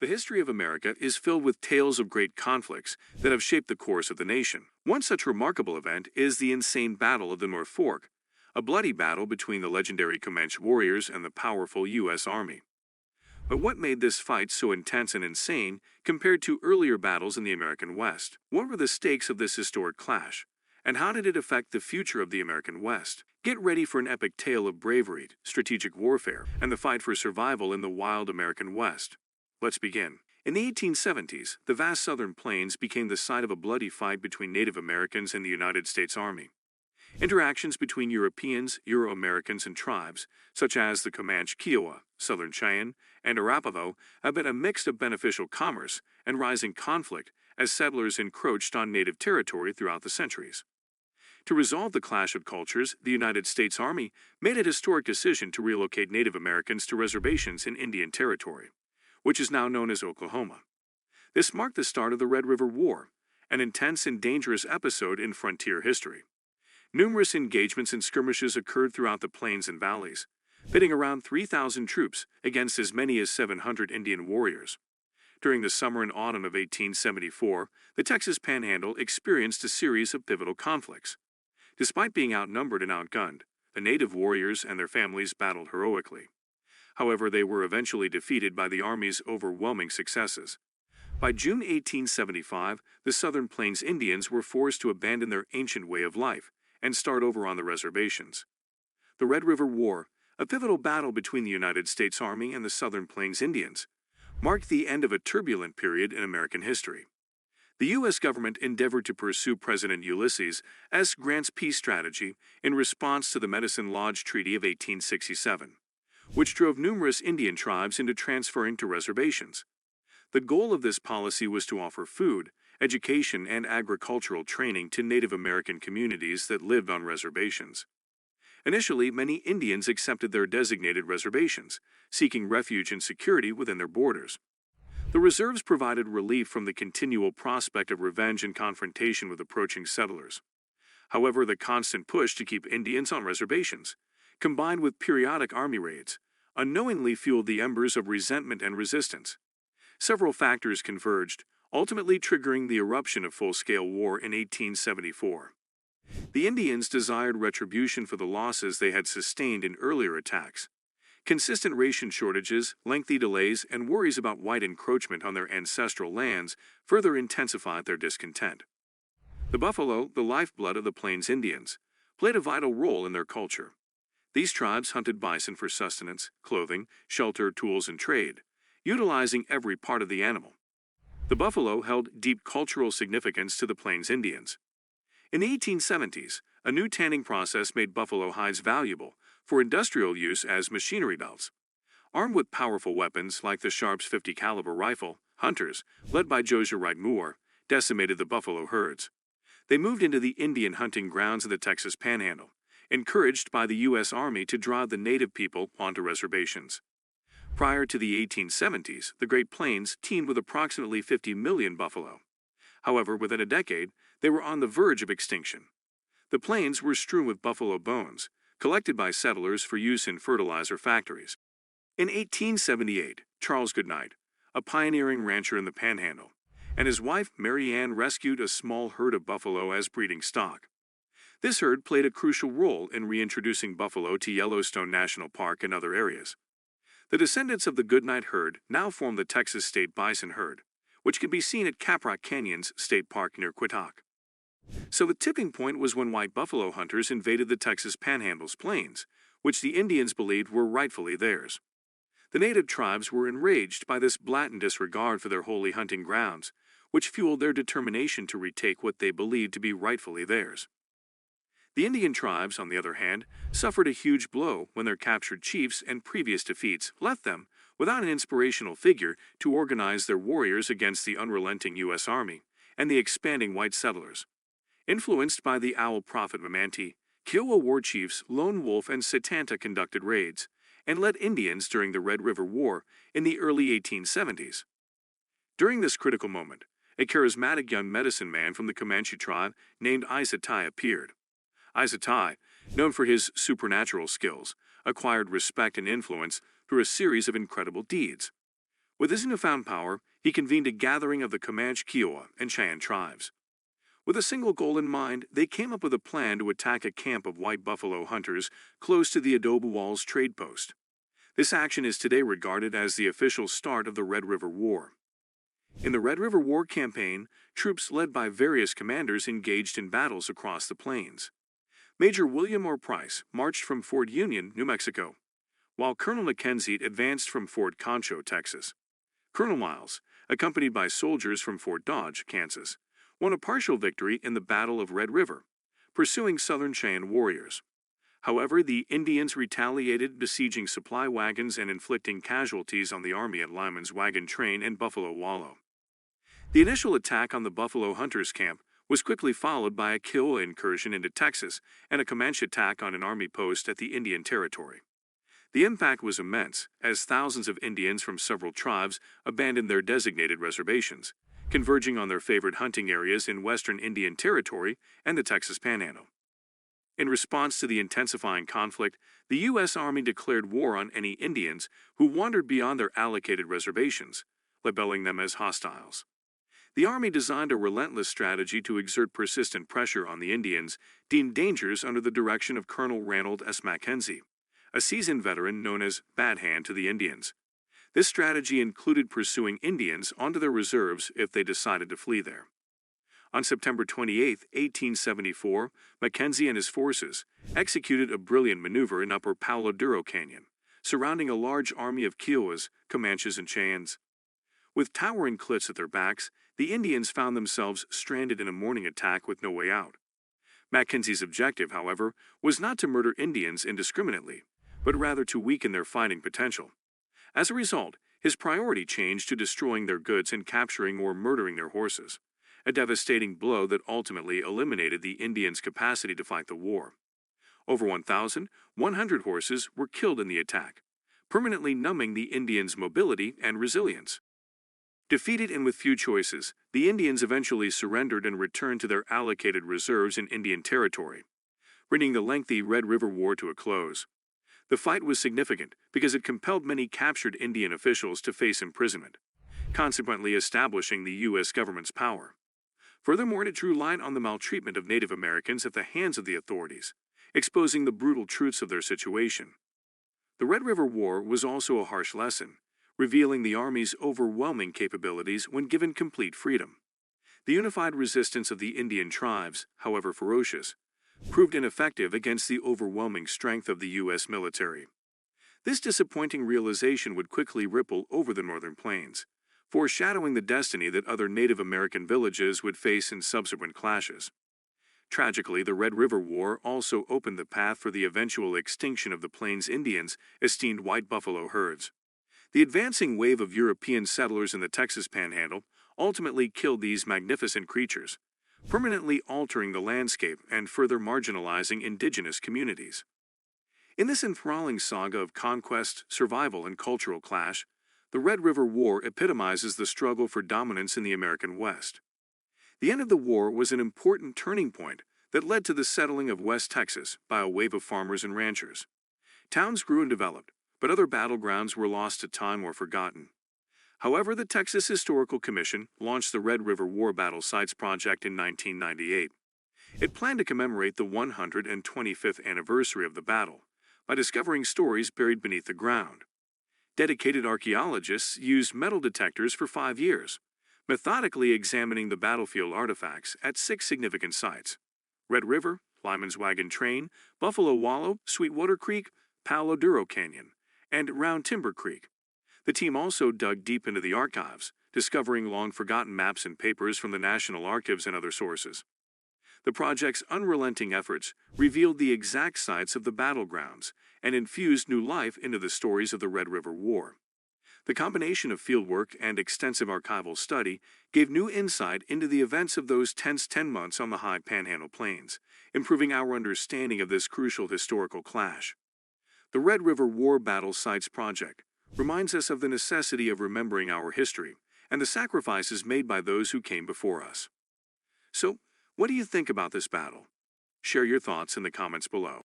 The history of America is filled with tales of great conflicts that have shaped the course of the nation. One such remarkable event is the insane Battle of the North Fork, a bloody battle between the legendary Comanche warriors and the powerful U.S. Army. But what made this fight so intense and insane compared to earlier battles in the American West? What were the stakes of this historic clash? And how did it affect the future of the American West? Get ready for an epic tale of bravery, strategic warfare, and the fight for survival in the wild American West. Let's begin. In the 1870s, the vast southern plains became the site of a bloody fight between Native Americans and the United States Army. Interactions between Europeans, Euro-Americans, and tribes, such as the Comanche, Kiowa, Southern Cheyenne, and Arapaho, have been a mix of beneficial commerce and rising conflict as settlers encroached on native territory throughout the centuries. To resolve the clash of cultures, the United States Army made a historic decision to relocate Native Americans to reservations in Indian Territory, which is now known as Oklahoma. This marked the start of the Red River War, an intense and dangerous episode in frontier history. Numerous engagements and skirmishes occurred throughout the plains and valleys, pitting around 3,000 troops against as many as 700 Indian warriors. During the summer and autumn of 1874, the Texas Panhandle experienced a series of pivotal conflicts. Despite being outnumbered and outgunned, the native warriors and their families battled heroically. However, they were eventually defeated by the Army's overwhelming successes. By June 1875, the Southern Plains Indians were forced to abandon their ancient way of life and start over on the reservations. The Red River War, a pivotal battle between the United States Army and the Southern Plains Indians, marked the end of a turbulent period in American history. The U.S. government endeavored to pursue President Ulysses S. Grant's peace strategy in response to the Medicine Lodge Treaty of 1867, which drove numerous Indian tribes into transferring to reservations. The goal of this policy was to offer food, education, and agricultural training to Native American communities that lived on reservations. Initially, many Indians accepted their designated reservations, seeking refuge and security within their borders. The reserves provided relief from the continual prospect of revenge and confrontation with approaching settlers. However, the constant push to keep Indians on reservations, combined with periodic Army raids, unknowingly fueled the embers of resentment and resistance. Several factors converged, ultimately triggering the eruption of full-scale war in 1874. The Indians desired retribution for the losses they had sustained in earlier attacks. Consistent ration shortages, lengthy delays, and worries about white encroachment on their ancestral lands further intensified their discontent. The buffalo, the lifeblood of the Plains Indians, played a vital role in their culture. These tribes hunted bison for sustenance, clothing, shelter, tools, and trade, utilizing every part of the animal. The buffalo held deep cultural significance to the Plains Indians. In the 1870s, a new tanning process made buffalo hides valuable for industrial use as machinery belts. Armed with powerful weapons like the Sharp's 50 caliber rifle, hunters, led by Josiah Wright Moore, decimated the buffalo herds. They moved into the Indian hunting grounds of the Texas Panhandle, encouraged by the U.S. Army to drive the native people onto reservations. Prior to the 1870s, the Great Plains teemed with approximately 50 million buffalo. However, within a decade, they were on the verge of extinction. The plains were strewn with buffalo bones, collected by settlers for use in fertilizer factories. In 1878, Charles Goodnight, a pioneering rancher in the Panhandle, and his wife Mary Ann rescued a small herd of buffalo as breeding stock. This herd played a crucial role in reintroducing buffalo to Yellowstone National Park and other areas. The descendants of the Goodnight herd now form the Texas State Bison herd, which can be seen at Caprock Canyons State Park near Quitaque. So the tipping point was when white buffalo hunters invaded the Texas Panhandle's plains, which the Indians believed were rightfully theirs. The native tribes were enraged by this blatant disregard for their holy hunting grounds, which fueled their determination to retake what they believed to be rightfully theirs. The Indian tribes, on the other hand, suffered a huge blow when their captured chiefs and previous defeats left them without an inspirational figure to organize their warriors against the unrelenting U.S. Army and the expanding white settlers. Influenced by the owl prophet Comanche, Kiowa war chiefs Lone Wolf and Setanta conducted raids and led Indians during the Red River War in the early 1870s. During this critical moment, a charismatic young medicine man from the Comanche tribe named Isatai appeared. Isatai, known for his supernatural skills, acquired respect and influence through a series of incredible deeds. With his newfound power, he convened a gathering of the Comanche, Kiowa, and Cheyenne tribes. With a single goal in mind, they came up with a plan to attack a camp of white buffalo hunters close to the Adobe Walls trade post. This action is today regarded as the official start of the Red River War. In the Red River War campaign, troops led by various commanders engaged in battles across the plains. Major William R. Price marched from Fort Union, New Mexico, while Colonel Mackenzie advanced from Fort Concho, Texas. Colonel Miles, accompanied by soldiers from Fort Dodge, Kansas, won a partial victory in the Battle of Red River, pursuing Southern Cheyenne warriors. However, the Indians retaliated, besieging supply wagons and inflicting casualties on the army at Lyman's wagon train and Buffalo Wallow. The initial attack on the Buffalo Hunters camp was quickly followed by a Kiowa incursion into Texas and a Comanche attack on an army post at the Indian Territory. The impact was immense, as thousands of Indians from several tribes abandoned their designated reservations, converging on their favorite hunting areas in western Indian Territory and the Texas Panhandle. In response to the intensifying conflict, the U.S. Army declared war on any Indians who wandered beyond their allocated reservations, labeling them as hostiles. The Army designed a relentless strategy to exert persistent pressure on the Indians deemed dangers under the direction of Colonel Ranald S. Mackenzie, a seasoned veteran known as Bad Hand to the Indians. This strategy included pursuing Indians onto their reserves if they decided to flee there. On September 28, 1874, Mackenzie and his forces executed a brilliant maneuver in Upper Palo Duro Canyon, surrounding a large army of Kiowas, Comanches, and Cheyennes. With towering cliffs at their backs, the Indians found themselves stranded in a morning attack with no way out. Mackenzie's objective, however, was not to murder Indians indiscriminately, but rather to weaken their fighting potential. As a result, his priority changed to destroying their goods and capturing or murdering their horses, a devastating blow that ultimately eliminated the Indians' capacity to fight the war. Over 1,100 horses were killed in the attack, permanently numbing the Indians' mobility and resilience. Defeated and with few choices, the Indians eventually surrendered and returned to their allocated reserves in Indian Territory, bringing the lengthy Red River War to a close. The fight was significant because it compelled many captured Indian officials to face imprisonment, consequently establishing the U.S. government's power. Furthermore, it drew light on the maltreatment of Native Americans at the hands of the authorities, exposing the brutal truths of their situation. The Red River War was also a harsh lesson, revealing the Army's overwhelming capabilities when given complete freedom. The unified resistance of the Indian tribes, however ferocious, proved ineffective against the overwhelming strength of the U.S. military. This disappointing realization would quickly ripple over the northern plains, foreshadowing the destiny that other Native American villages would face in subsequent clashes. Tragically, the Red River War also opened the path for the eventual extinction of the Plains Indians' esteemed white buffalo herds. The advancing wave of European settlers in the Texas Panhandle ultimately killed these magnificent creatures, permanently altering the landscape and further marginalizing indigenous communities. In this enthralling saga of conquest, survival, and cultural clash, the Red River War epitomizes the struggle for dominance in the American West. The end of the war was an important turning point that led to the settling of West Texas by a wave of farmers and ranchers. Towns grew and developed, but other battlegrounds were lost to time or forgotten. However, the Texas Historical Commission launched the Red River War Battle Sites Project in 1998. It planned to commemorate the 125th anniversary of the battle by discovering stories buried beneath the ground. Dedicated archaeologists used metal detectors for 5 years, methodically examining the battlefield artifacts at 6 significant sites: Red River, Lyman's Wagon Train, Buffalo Wallow, Sweetwater Creek, Palo Duro Canyon, and Round Timber Creek. The team also dug deep into the archives, discovering long-forgotten maps and papers from the National Archives and other sources. The project's unrelenting efforts revealed the exact sites of the battlegrounds and infused new life into the stories of the Red River War. The combination of fieldwork and extensive archival study gave new insight into the events of those tense 10 months on the high Panhandle Plains, improving our understanding of this crucial historical clash. The Red River War Battle Sites Project reminds us of the necessity of remembering our history and the sacrifices made by those who came before us. So, what do you think about this battle? Share your thoughts in the comments below.